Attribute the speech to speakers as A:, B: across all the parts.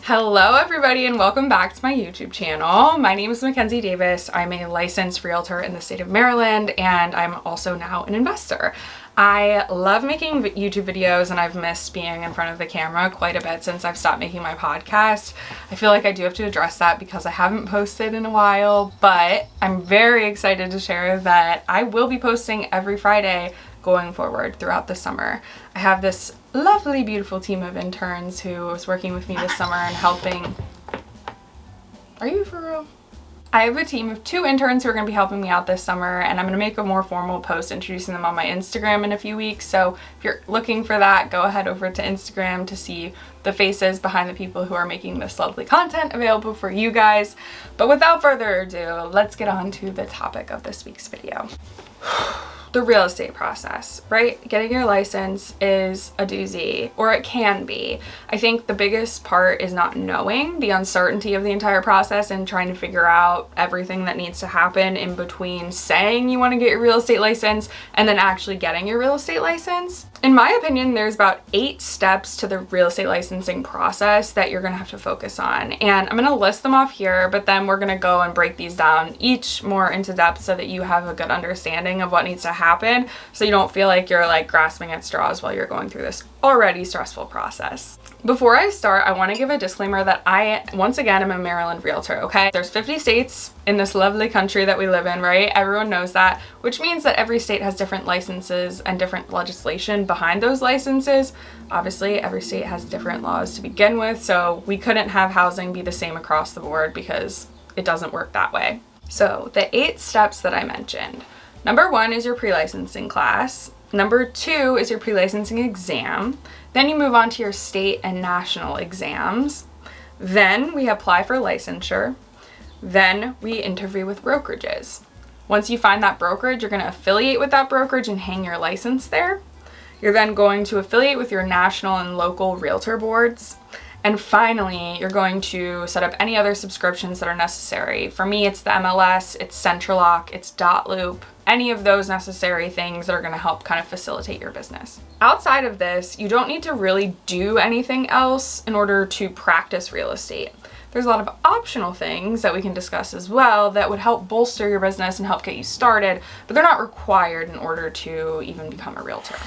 A: Hello everybody and welcome back to my YouTube channel. My name is Mackenzie Davis. I'm a licensed realtor in the state of Maryland and I'm also now an investor. I love making YouTube videos and I've missed being in front of the camera quite a bit since I've stopped making my podcast. I feel like I do have to address that because I haven't posted in a while, but I'm very excited to share that I will be posting every Friday going forward throughout the summer. I have this lovely, beautiful team of interns who was working with me this summer and helping. Are you for real? I have a team of 2 interns who are going to be helping me out this summer, and I'm going to make a more formal post introducing them on my Instagram in a few weeks. So if you're looking for that, go ahead over to Instagram to see the faces behind the people who are making this lovely content available for you guys. But without further ado, let's get on to the topic of this week's video. The real estate process, right? Getting your license is a doozy, or it can be. I think the biggest part is not knowing the uncertainty of the entire process and trying to figure out everything that needs to happen in between saying you want to get your real estate license and then actually getting your real estate license. In my opinion, there's about 8 steps to the real estate licensing process that you're gonna have to focus on. And I'm gonna list them off here, but then we're gonna go and break these down each more into depth so that you have a good understanding of what needs to happen so you don't feel like you're like grasping at straws while you're going through this already stressful process. Before I start, I want to give a disclaimer that I, once again, am a Maryland realtor, okay? There's 50 states in this lovely country that we live in, right? Everyone knows that, which means that every state has different licenses and different legislation behind those licenses. Obviously, every state has different laws to begin with, so we couldn't have housing be the same across the board because it doesn't work that way. So the 8 steps that I mentioned. Number 1 is your pre-licensing class. Number 2 is your pre-licensing exam. Then you move on to your state and national exams. Then we apply for licensure. Then we interview with brokerages. Once you find that brokerage, you're going to affiliate with that brokerage and hang your license there. You're then going to affiliate with your national and local realtor boards. And finally, you're going to set up any other subscriptions that are necessary. For me, it's the MLS, it's CentralLock, it's .loop, any of those necessary things that are gonna help kind of facilitate your business. Outside of this, you don't need to really do anything else in order to practice real estate. There's a lot of optional things that we can discuss as well that would help bolster your business and help get you started, but they're not required in order to even become a realtor.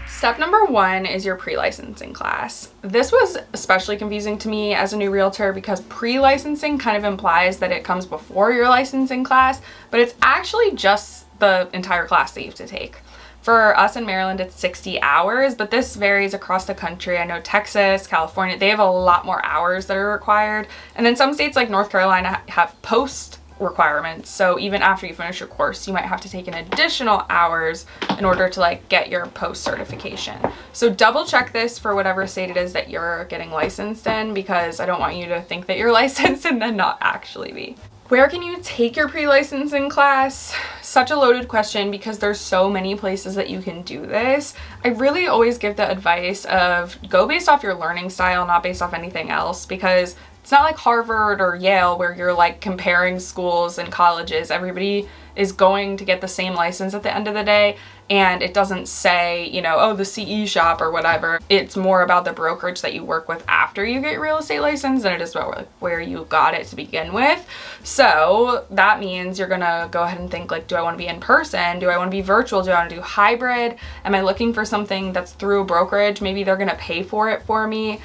A: Step number 1 is your pre-licensing class. This was especially confusing to me as a new realtor because pre-licensing kind of implies that it comes before your licensing class, but it's actually just the entire class that you have to take. For us in Maryland, it's 60 hours, but this varies across the country. I know Texas, California, they have a lot more hours that are required. And then some states like North Carolina have post requirements. So even after you finish your course, you might have to take an additional hours in order to like get your post certification. So double check this for whatever state it is that you're getting licensed in, because I don't want you to think that you're licensed and then not actually be. Where can you take your pre-licensing class? Such a loaded question because there's so many places that you can do this. I really always give the advice of go based off your learning style, not based off anything else, because it's not like Harvard or Yale where you're like comparing schools and colleges. Everybody is going to get the same license at the end of the day, and it doesn't say, you know, oh, the CE shop or whatever. It's more about the brokerage that you work with after you get your real estate license than it is about where you got it to begin with. So that means you're gonna go ahead and think like, do I want to be in person? Do I want to be virtual? Do I want to do hybrid? Am I looking for something that's through a brokerage? Maybe they're gonna pay for it for me.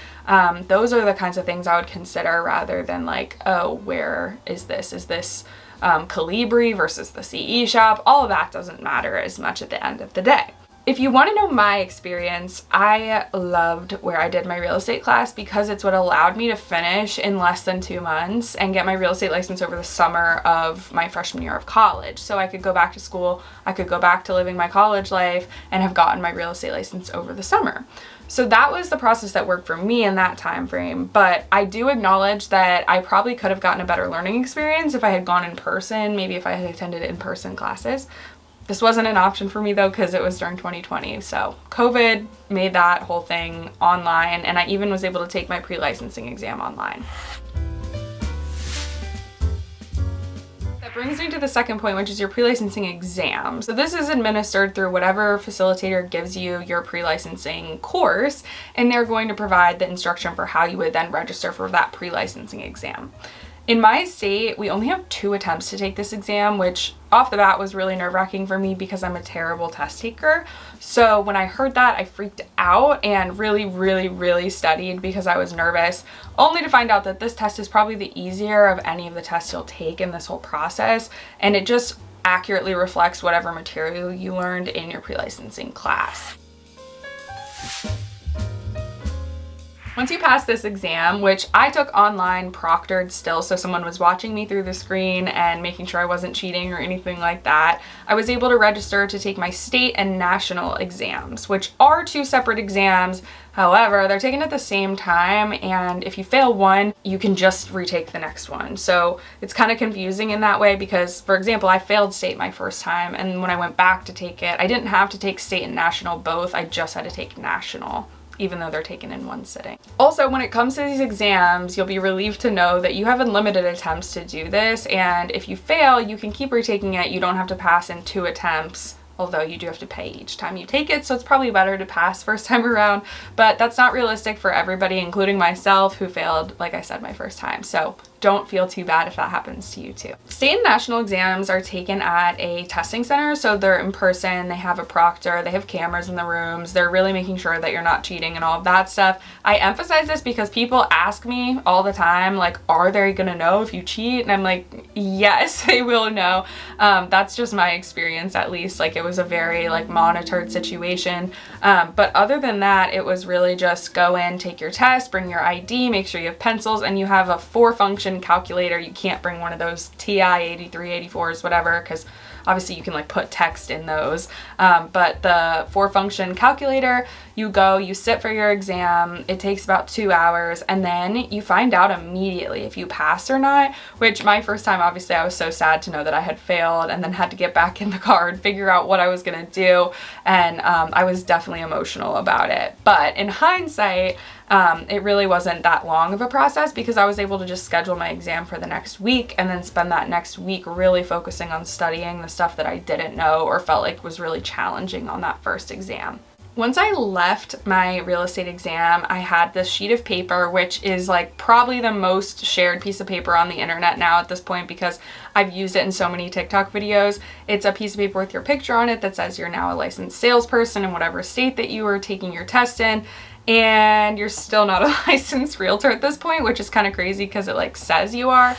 A: Those are the kinds of things I would consider rather than like, oh, where is this? Is this Calibri versus the CE shop? All of that doesn't matter as much at the end of the day. If you want to know my experience, I loved where I did my real estate class because it's what allowed me to finish in less than 2 months and get my real estate license over the summer of my freshman year of college. So I could go back to school, I could go back to living my college life and have gotten my real estate license over the summer. So that was the process that worked for me in that time frame, but I do acknowledge that I probably could have gotten a better learning experience if I had gone in person, maybe if I had attended in-person classes. This wasn't an option for me though because it was during 2020, so COVID made that whole thing online, and I even was able to take my pre-licensing exam online. The Brings me to the second point, which is your pre-licensing exam. So this is administered through whatever facilitator gives you your pre-licensing course, and they're going to provide the instruction for how you would then register for that pre-licensing exam. In my state, we only have 2 attempts to take this exam, which off the bat was really nerve-wracking for me because I'm a terrible test taker. So when I heard that, I freaked out and really studied because I was nervous, only to find out that this test is probably the easier of any of the tests you'll take in this whole process, and it just accurately reflects whatever material you learned in your pre-licensing class. Once you pass this exam, which I took online, proctored still, so someone was watching me through the screen and making sure I wasn't cheating or anything like that, I was able to register to take my state and national exams, which are 2 separate exams. However, they're taken at the same time, and if you fail one, you can just retake the next one. So it's kind of confusing in that way because, for example, I failed state my first time, and when I went back to take it, I didn't have to take state and national both. I just had to take national, even though they're taken in one sitting. Also, when it comes to these exams, you'll be relieved to know that you have unlimited attempts to do this, and if you fail, you can keep retaking it. You don't have to pass in 2 attempts, although you do have to pay each time you take it, so it's probably better to pass first time around, but that's not realistic for everybody, including myself, who failed, like I said, my first time. So don't feel too bad if that happens to you too. State and national exams are taken at a testing center, so they're in person, they have a proctor, they have cameras in the rooms, they're really making sure that you're not cheating and all of that stuff. I emphasize this because people ask me all the time, like, are they gonna know if you cheat? And I'm like, yes, they will know. That's just my experience, at least. Like, it was a very monitored situation. But other than that, it was really just go in, take your test, bring your ID, make sure you have pencils, and you have a 4-function calculator. You can't bring one of those TI 83, 84s, whatever, because obviously you can put text in those. But the 4-function calculator, you go, you sit for your exam. It takes about 2 hours, and then you find out immediately if you passed or not, which my first time, obviously, I was so sad to know that I had failed and then had to get back in the car and figure out what I was gonna do. And I was definitely emotional about it. But in hindsight, it really wasn't that long of a process because I was able to just schedule my exam for the next week and then spend that next week really focusing on studying the stuff that I didn't know or felt like was really challenging on that first exam. Once I left my real estate exam, I had this sheet of paper, which is probably the most shared piece of paper on the internet now at this point because I've used it in so many TikTok videos. It's a piece of paper with your picture on it that says you're now a licensed salesperson in whatever state that you are taking your test in, and you're still not a licensed realtor at this point, which is kind of crazy because it says you are.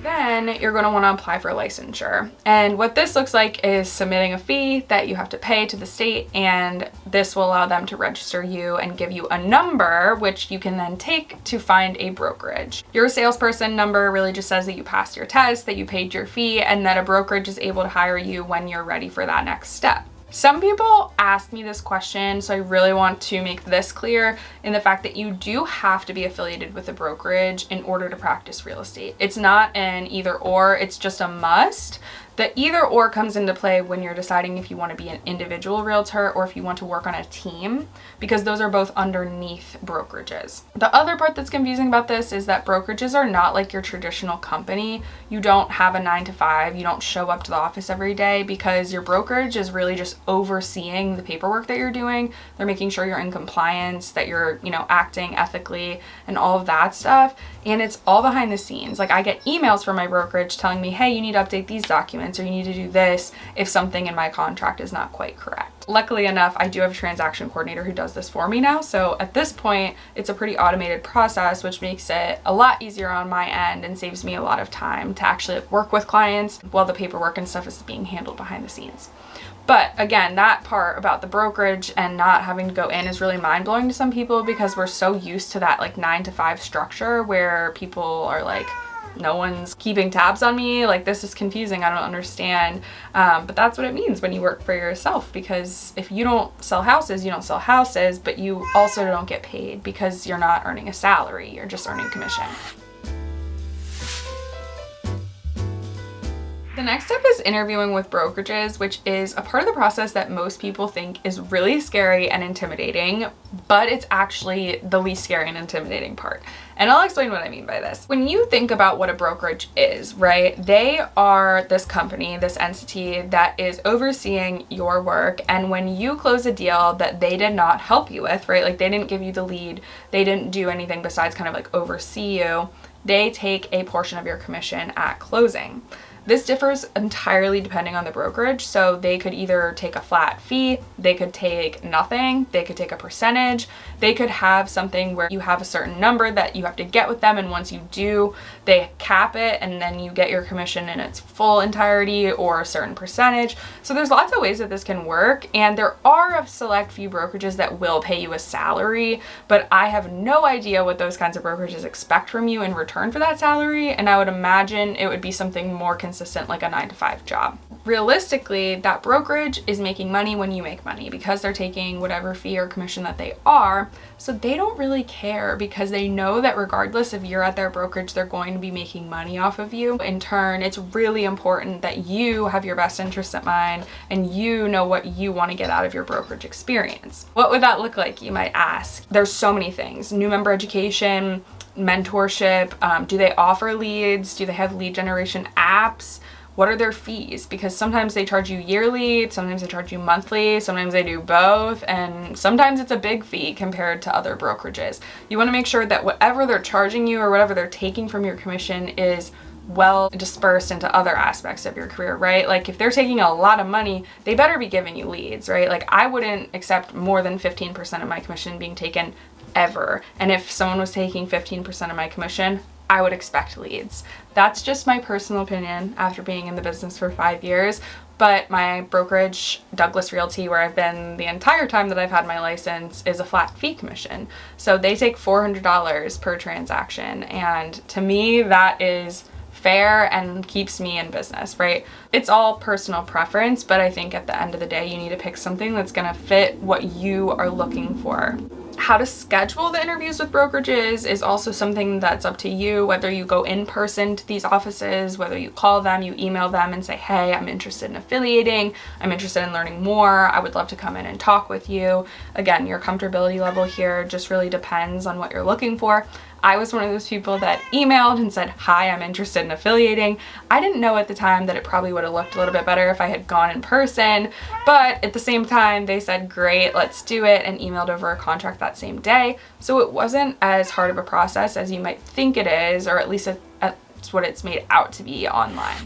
A: Then you're going to want to apply for licensure. And what this looks like is submitting a fee that you have to pay to the state, and this will allow them to register you and give you a number, which you can then take to find a brokerage. Your salesperson number really just says that you passed your test, that you paid your fee, and that a brokerage is able to hire you when you're ready for that next step. Some people ask me this question, so I really want to make this clear in the fact that you do have to be affiliated with a brokerage in order to practice real estate. It's not an either or, it's just a must. The either or comes into play when you're deciding if you want to be an individual realtor or if you want to work on a team, because those are both underneath brokerages. The other part that's confusing about this is that brokerages are not like your traditional company. You don't have a 9-to-5, you don't show up to the office every day, because your brokerage is really just overseeing the paperwork that you're doing. They're making sure you're in compliance, that you're, acting ethically and all of that stuff. And it's all behind the scenes. I get emails from my brokerage telling me, hey, you need to update these documents, or you need to do this if something in my contract is not quite correct. Luckily enough, I do have a transaction coordinator who does this for me now. So at this point, it's a pretty automated process, which makes it a lot easier on my end and saves me a lot of time to actually work with clients while the paperwork and stuff is being handled behind the scenes. But again, that part about the brokerage and not having to go in is really mind-blowing to some people because we're so used to that 9-to-5 structure where people are no one's keeping tabs on me, this is confusing, I don't understand. But that's what it means when you work for yourself, because if you don't sell houses, you don't sell houses, but you also don't get paid because you're not earning a salary, you're just earning commission. The next step is interviewing with brokerages, which is a part of the process that most people think is really scary and intimidating, but it's actually the least scary and intimidating part. And I'll explain what I mean by this. When you think about what a brokerage is, right? They are this company, this entity that is overseeing your work. And when you close a deal that they did not help you with, right? Like they didn't give you the lead, they didn't do anything besides kind of like oversee you, they take a portion of your commission at closing. This differs entirely depending on the brokerage. So they could either take a flat fee, they could take nothing, they could take a percentage, they could have something where you have a certain number that you have to get with them, and once you do, they cap it and then you get your commission in its full entirety or a certain percentage. So there's lots of ways that this can work, and there are a select few brokerages that will pay you a salary, but I have no idea what those kinds of brokerages expect from you in return for that salary, and I would imagine it would be something more consistent like a 9-to-5 job. Realistically, that brokerage is making money when you make money because they're taking whatever fee or commission that they are. So they don't really care because they know that regardless if you're at their brokerage, they're going to be making money off of you. In turn, it's really important that you have your best interest at mind and you know what you want to get out of your brokerage experience. What would that look like, you might ask? There's so many things. New member education, mentorship, do they offer leads? Do they have lead generation apps? What are their fees? Because sometimes they charge you yearly, sometimes they charge you monthly, sometimes they do both, and sometimes it's a big fee compared to other brokerages. You want to make sure that whatever they're charging you or whatever they're taking from your commission is well dispersed into other aspects of your career, right? Like if they're taking a lot of money, they better be giving you leads, right? Like I wouldn't accept more than 15% of my commission being taken ever. And if someone was taking 15% of my commission, I would expect leads. That's just my personal opinion after being in the business for 5 years. But my brokerage, Douglas Realty, where I've been the entire time that I've had my license, is a flat fee commission. So they take $400 per transaction. And to me, that is fair and keeps me in business, right? It's all personal preference, but I think at the end of the day, you need to pick something that's gonna fit what you are looking for. How to schedule the interviews with brokerages is also something that's up to you, whether you go in person to these offices, whether you call them, you email them and say, hey, I'm interested in affiliating, I'm interested in learning more, I would love to come in and talk with you. Again, your comfortability level here just really depends on what you're looking for. I was one of those people that emailed and said, hi, I'm interested in affiliating. I didn't know at the time that it probably would have looked a little bit better if I had gone in person, but at the same time, they said, great, let's do it, and emailed over a contract that same day. So it wasn't as hard of a process as you might think it is, or at least it's what it's made out to be online.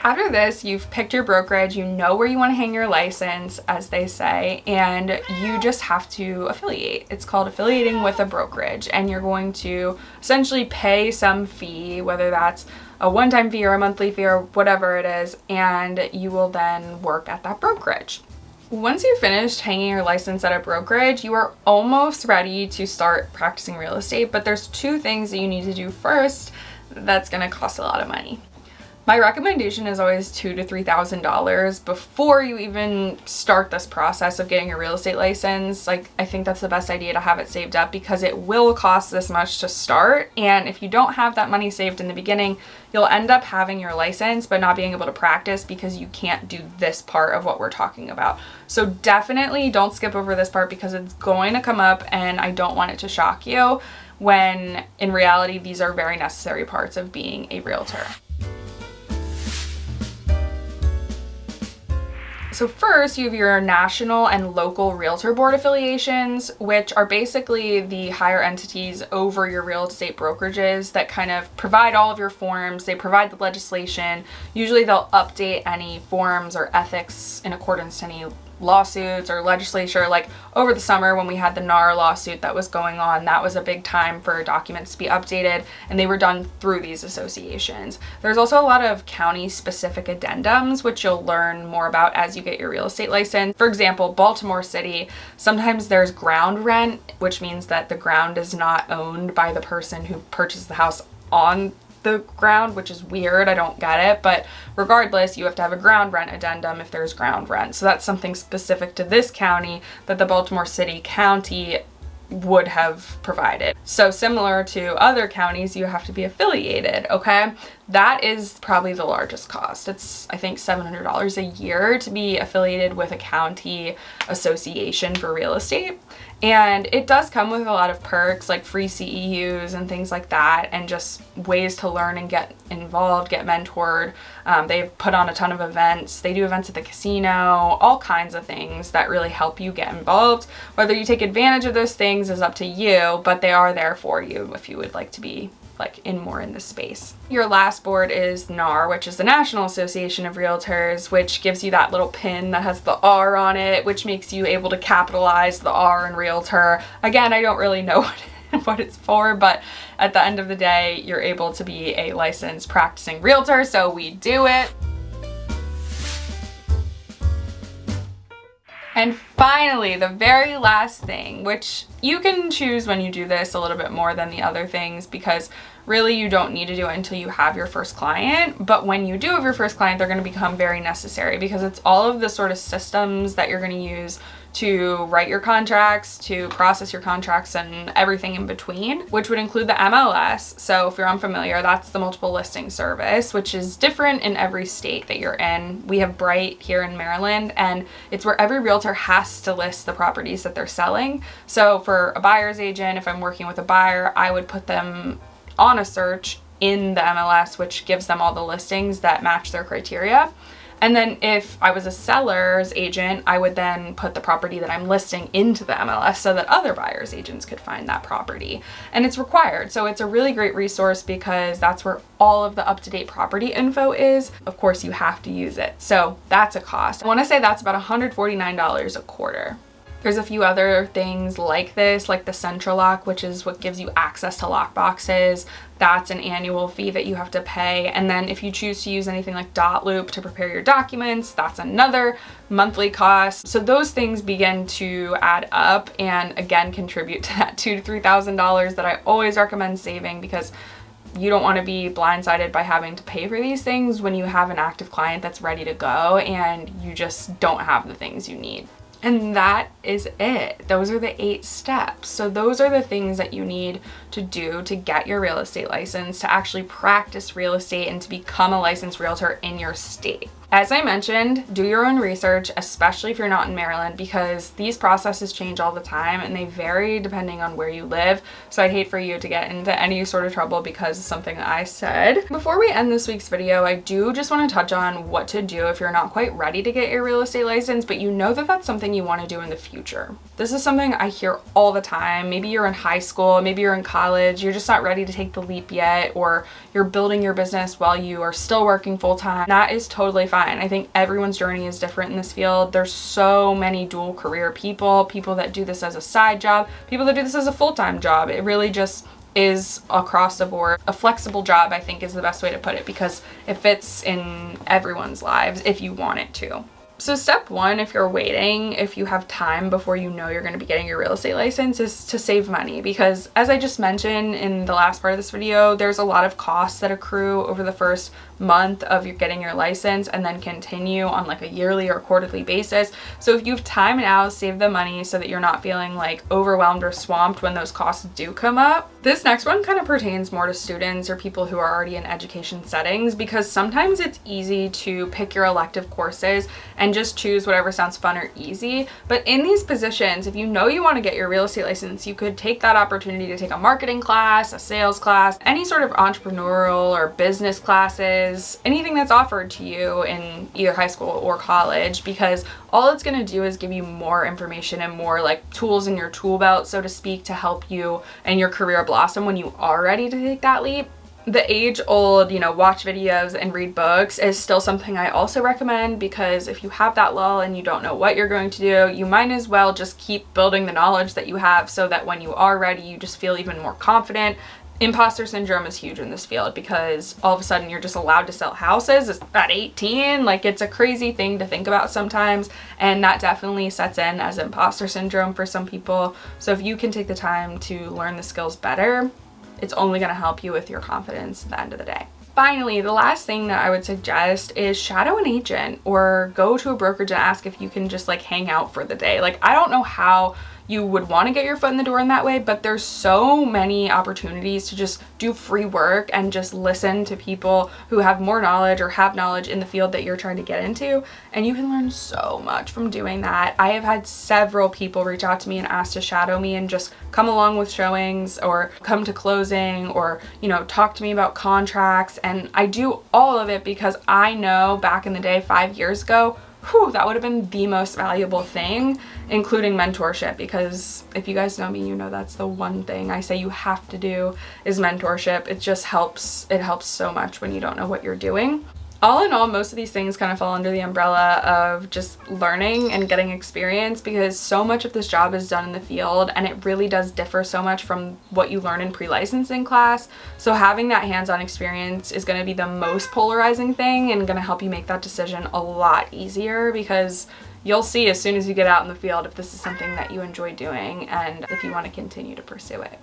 A: After this, you've picked your brokerage, you know where you want to hang your license, as they say, and you just have to affiliate. It's called affiliating with a brokerage, and you're going to essentially pay some fee, whether that's a one-time fee or a monthly fee or whatever it is, and you will then work at that brokerage. Once you've finished hanging your license at a brokerage, you are almost ready to start practicing real estate, but there's two things that you need to do first that's going to cost a lot of money. My recommendation is always $2,000 to $3,000 before you even start this process of getting a real estate license. Like, I think that's the best idea to have it saved up because it will cost this much to start. And if you don't have that money saved in the beginning, you'll end up having your license but not being able to practice because you can't do this part of what we're talking about. So definitely don't skip over this part because it's going to come up and I don't want it to shock you when in reality, these are very necessary parts of being a realtor. So first, you have your national and local realtor board affiliations, which are basically the higher entities over your real estate brokerages that kind of provide all of your forms. They provide the legislation. Usually they'll update any forms or ethics in accordance to any lawsuits or legislature. Like over the summer when we had the NAR lawsuit that was going on, that was a big time for documents to be updated, and they were done through these associations. There's also a lot of county specific addendums, which you'll learn more about as you get your real estate license. For example, Baltimore City, sometimes there's ground rent, which means that the ground is not owned by the person who purchased the house on the ground, which is weird. I don't get it. But regardless, you have to have a ground rent addendum if there's ground rent. So that's something specific to this county that the Baltimore City County would have provided. So similar to other counties, you have to be affiliated, okay? That is probably the largest cost. It's, I think, $700 a year to be affiliated with a county association for real estate. And it does come with a lot of perks like free CEUs and things like that, and just ways to learn and get involved, get mentored. They've put on a ton of events. They do events at the casino, all kinds of things that really help you get involved. Whether you take advantage of those things is up to you, but they are there for you if you would like to be more in this space. Your last board is NAR, which is the National Association of Realtors, which gives you that little pin that has the R on it, which makes you able to capitalize the R in Realtor. Again, I don't really know what it's for, but at the end of the day, you're able to be a licensed practicing realtor, so we do it. And finally, the very last thing, which you can choose when you do this a little bit more than the other things, because really you don't need to do it until you have your first client. But when you do have your first client, they're going to become very necessary, because it's all of the sort of systems that you're going to use to write your contracts, to process your contracts, and everything in between, which would include the MLS. So if you're unfamiliar, that's the multiple listing service, which is different in every state that you're in. We have Bright here in Maryland, and it's where every realtor has to list the properties that they're selling. So for a buyer's agent, if I'm working with a buyer, I would put them on a search in the MLS, which gives them all the listings that match their criteria. And then if I was a seller's agent, I would then put the property that I'm listing into the MLS so that other buyer's agents could find that property. And it's required. So it's a really great resource because that's where all of the up-to-date property info is. Of course, you have to use it. So that's a cost. I want to say that's about $149 a quarter. There's a few other things like this, like the Central Lock, which is what gives you access to lock boxes. That's an annual fee that you have to pay. And then if you choose to use anything like Dot Loop to prepare your documents, that's another monthly cost. So those things begin to add up and again contribute to that $2,000 to $3,000 that I always recommend saving, because you don't want to be blindsided by having to pay for these things when you have an active client that's ready to go and you just don't have the things you need. And that is it. Those are the 8 steps. So those are the things that you need to do to get your real estate license, to actually practice real estate, and to become a licensed realtor in your state. As I mentioned, do your own research, especially if you're not in Maryland, because these processes change all the time and they vary depending on where you live. So I'd hate for you to get into any sort of trouble because of something that I said. Before we end this week's video, I do just want to touch on what to do if you're not quite ready to get your real estate license, but you know that that's something you want to do in the future. This is something I hear all the time. Maybe you're in high school, maybe you're in college, you're just not ready to take the leap yet, or you're building your business while you are still working full-time. That is totally fine. I think everyone's journey is different in this field. There's so many dual career people that do this as a side job, people that do this as a full-time job. It really just is across the board. A flexible job, I think, is the best way to put it, because it fits in everyone's lives if you want it to. So step one, if you're waiting, if you have time before you know you're going to be getting your real estate license, is to save money, because as I just mentioned in the last part of this video, there's a lot of costs that accrue over the first month of you getting your license and then continue on like a yearly or quarterly basis. So if you have time now, save the money so that you're not feeling like overwhelmed or swamped when those costs do come up. This next one kind of pertains more to students or people who are already in education settings, because sometimes it's easy to pick your elective courses and just choose whatever sounds fun or easy. But in these positions, if you know you want to get your real estate license, you could take that opportunity to take a marketing class, a sales class, any sort of entrepreneurial or business classes, anything that's offered to you in either high school or college, because all it's going to do is give you more information and more like tools in your tool belt, so to speak, to help you and your career blossom when you are ready to take that leap. The age-old, watch videos and read books is still something I also recommend, because if you have that lull and you don't know what you're going to do, you might as well just keep building the knowledge that you have so that when you are ready, you just feel even more confident. Imposter syndrome is huge in this field, because all of a sudden you're just allowed to sell houses at 18. Like, it's a crazy thing to think about sometimes, and that definitely sets in as imposter syndrome for some people. So if you can take the time to learn the skills better, it's only going to help you with your confidence at the end of the day. Finally, the last thing that I would suggest is shadow an agent or go to a brokerage and ask if you can just like hang out for the day. Like, I don't know how you would want to get your foot in the door in that way, but there's so many opportunities to just do free work and just listen to people who have more knowledge or have knowledge in the field that you're trying to get into, and you can learn so much from doing that. I have had several people reach out to me and ask to shadow me and just come along with showings or come to closing or, you know, talk to me about contracts, and I do all of it because I know back in the day, 5 years ago, that would have been the most valuable thing, including mentorship, because if you guys know me, you know that's the one thing I say you have to do is mentorship. It just helps. It helps so much when you don't know what you're doing. All in all, most of these things kind of fall under the umbrella of just learning and getting experience, because so much of this job is done in the field and it really does differ so much from what you learn in pre-licensing class. So having that hands-on experience is going to be the most polarizing thing and going to help you make that decision a lot easier, because you'll see as soon as you get out in the field if this is something that you enjoy doing and if you want to continue to pursue it.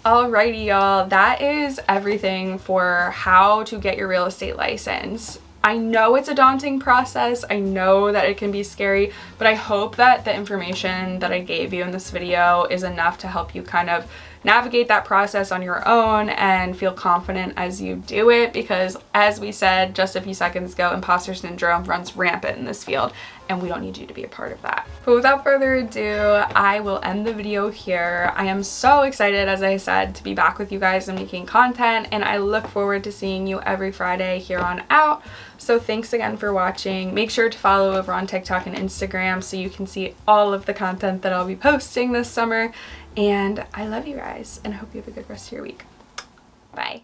A: Alrighty, y'all, that is everything for how to get your real estate license. I know it's a daunting process. I know that it can be scary, but I hope that the information that I gave you in this video is enough to help you kind of navigate that process on your own and feel confident as you do it, because as we said just a few seconds ago, imposter syndrome runs rampant in this field and we don't need you to be a part of that. But without further ado, I will end the video here. I am so excited, as I said, to be back with you guys and making content, and I look forward to seeing you every Friday here on out. So thanks again for watching. Make sure to follow over on TikTok and Instagram so you can see all of the content that I'll be posting this summer. And I love you guys and hope you have a good rest of your week. Bye.